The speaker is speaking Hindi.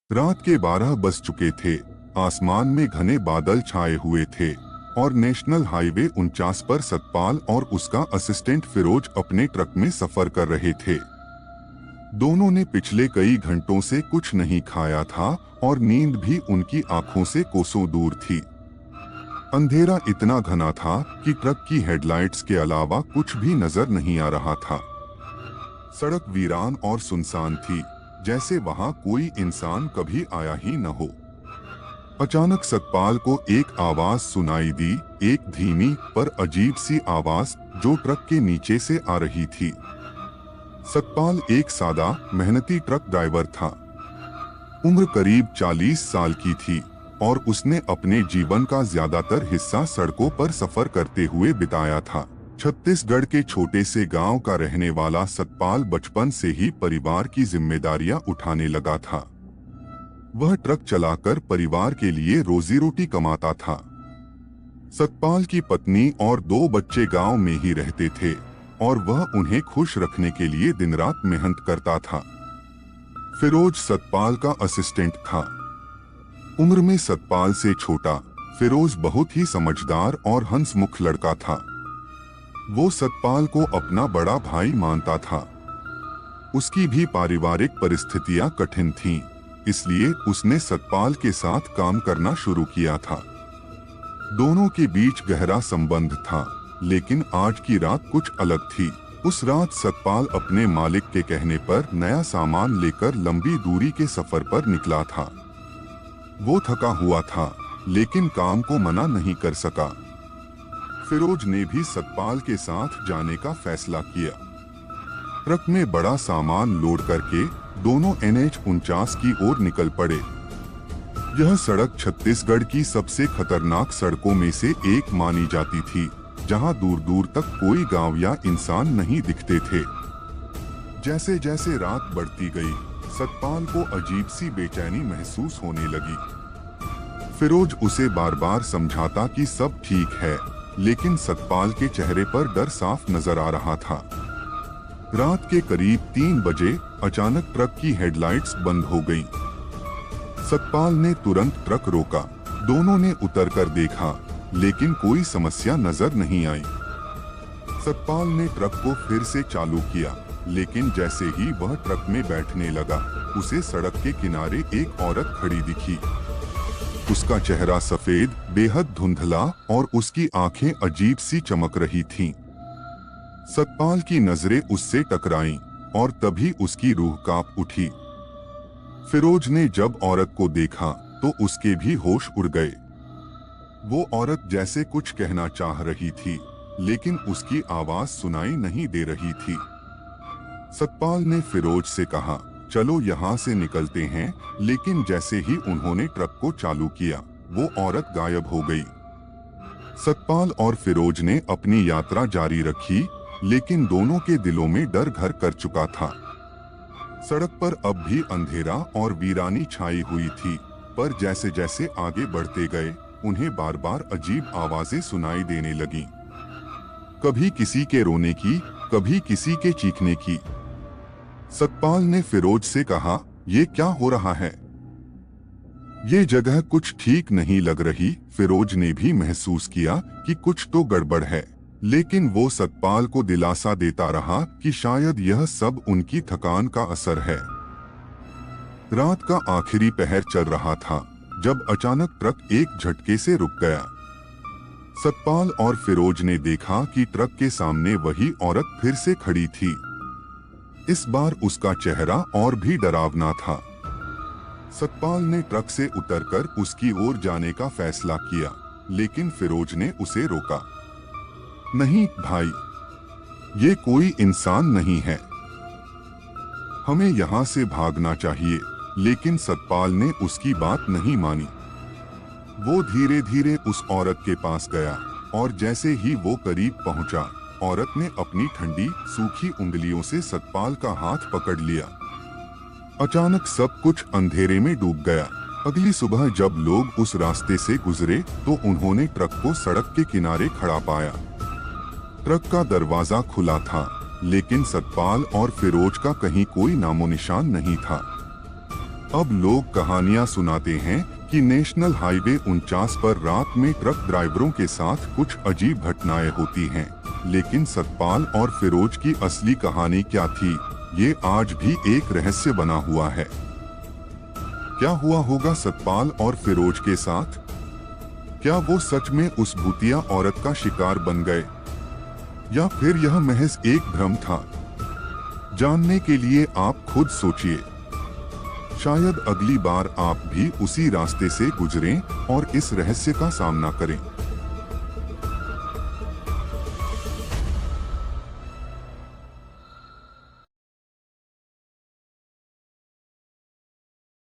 रात के 12 बज चुके थे। आसमान में घने बादल छाए हुए थे और नेशनल हाईवे 49 पर सतपाल और उसका असिस्टेंट फिरोज अपने ट्रक में सफर कर रहे थे। दोनों ने पिछले कई घंटों से कुछ नहीं खाया था और नींद भी उनकी आंखों से कोसों दूर थी। अंधेरा इतना घना था कि ट्रक की हेडलाइट्स के अलावा कुछ भी नजर नहीं आ रहा था। सड़क वीरान और सुनसान थी, जैसे वहां कोई इंसान कभी आया ही न हो। अचानक सतपाल को एक आवाज सुनाई दी, एक धीमी पर अजीब सी आवाज जो ट्रक के नीचे से आ रही थी। सतपाल एक सादा मेहनती ट्रक ड्राइवर था। उम्र करीब 40 साल की थी और उसने अपने जीवन का ज्यादातर हिस्सा सड़कों पर सफर करते हुए बिताया था। छत्तीसगढ़ के छोटे से गांव का रहने वाला सतपाल बचपन से ही परिवार की जिम्मेदारियां उठाने लगा था। वह ट्रक चलाकर परिवार के लिए रोजी रोटी कमाता था। सतपाल की पत्नी और 2 बच्चे गांव में ही रहते थे और वह उन्हें खुश रखने के लिए दिन रात मेहनत करता था। फिरोज सतपाल का असिस्टेंट था। उम्र में सतपाल से छोटा, फिरोज बहुत ही समझदार और हंसमुख लड़का था। वो सतपाल को अपना बड़ा भाई मानता था। उसकी भी पारिवारिक परिस्थितियां कठिन थीं, इसलिए उसने सतपाल के साथ काम करना शुरू किया था। दोनों के बीच गहरा संबंध था, लेकिन आज की रात कुछ अलग थी। उस रात सतपाल अपने मालिक के कहने पर नया सामान लेकर लंबी दूरी के सफर पर निकला था। वो थका हुआ था, लेकिन काम को मना नहीं कर सका। फिरोज ने भी सतपाल के साथ जाने का फैसला किया। ट्रक में बड़ा सामान लोड करके दोनों NH 49 की ओर निकल पड़े। यह सड़क छत्तीसगढ़ की सबसे खतरनाक सड़कों में से एक मानी जाती थी, जहां दूर दूर तक कोई गांव या इंसान नहीं दिखते थे। जैसे जैसे रात बढ़ती गई, सतपाल को अजीब सी बेचैनी महसूस होने लगी। फिरोज उसे बार बार समझाता कि सब ठीक है, लेकिन सतपाल के चेहरे पर डर साफ नजर आ रहा था। रात के करीब 3 बजे अचानक ट्रक की हेडलाइट्स बंद हो गईं। सतपाल ने तुरंत ट्रक रोका। दोनों ने उतरकर देखा, लेकिन कोई समस्या नजर नहीं आई। सतपाल ने ट्रक को फिर से चालू किया, लेकिन जैसे ही वह ट्रक में बैठने लगा, उसे सड़क के किनारे एक औरत खड़ी दिखी। उसका चेहरा सफेद, बेहद धुंधला और उसकी आंखें अजीब सी चमक रही थीं। सतपाल की नजरें उससे टकराईं और तभी उसकी रूह कांप उठी। फिरोज ने जब औरत को देखा तो उसके भी होश उड़ गए। वो औरत जैसे कुछ कहना चाह रही थी, लेकिन उसकी आवाज सुनाई नहीं दे रही थी। सतपाल ने फिरोज से कहा, चलो यहाँ से निकलते हैं, लेकिन जैसे ही उन्होंने ट्रक को चालू किया, वो औरत गायब हो गई। सतपाल और फिरोज ने अपनी यात्रा जारी रखी, लेकिन दोनों के दिलों में डर घर कर चुका था। सड़क पर अब भी अंधेरा और वीरानी छाई हुई थी, पर जैसे जैसे आगे बढ़ते गए, उन्हें बार बार अजीब आवाजें सुनाई देने लगीं। कभी किसी के रोने की, कभी किसी के चीखने की। सतपाल ने फिरोज से कहा, ये क्या हो रहा है? ये जगह कुछ ठीक नहीं लग रही। फिरोज ने भी महसूस किया कि कुछ तो गड़बड़ है, लेकिन वो सतपाल को दिलासा देता रहा कि शायद यह सब उनकी थकान का असर है। रात का आखिरी पहर चल रहा था जब अचानक ट्रक एक झटके से रुक गया। सतपाल और फिरोज ने देखा कि ट्रक के सामने वही औरत फिर से खड़ी थी। इस बार उसका चेहरा और भी डरावना था। सतपाल ने ट्रक से उतरकर उसकी ओर जाने का फैसला किया, लेकिन फिरोज ने उसे रोका। नहीं भाई, ये कोई इंसान नहीं है, हमें यहाँ से भागना चाहिए। लेकिन सतपाल ने उसकी बात नहीं मानी। वो धीरे धीरे उस औरत के पास गया और जैसे ही वो करीब पहुंचा, औरत ने अपनी ठंडी सूखी उंगलियों से सतपाल का हाथ पकड़ लिया। अचानक सब कुछ अंधेरे में डूब गया। अगली सुबह जब लोग उस रास्ते से गुजरे तो उन्होंने ट्रक को सड़क के किनारे खड़ा पाया। ट्रक का दरवाजा खुला था, लेकिन सतपाल और फिरोज का कहीं कोई नामो निशान नहीं था। अब लोग कहानियां सुनाते हैं कि नेशनल हाईवे 49 पर रात में ट्रक ड्राइवरों के साथ कुछ अजीब घटनाएं होती हैं। लेकिन सतपाल और फिरोज की असली कहानी क्या थी, ये आज भी एक रहस्य बना हुआ है। क्या हुआ होगा सतपाल और फिरोज के साथ? क्या वो सच में उस भूतिया औरत का शिकार बन गए, या फिर यह महज एक भ्रम था? जानने के लिए आप खुद सोचिए। शायद अगली बार आप भी उसी रास्ते से गुजरें और इस रहस्य का सामना करें।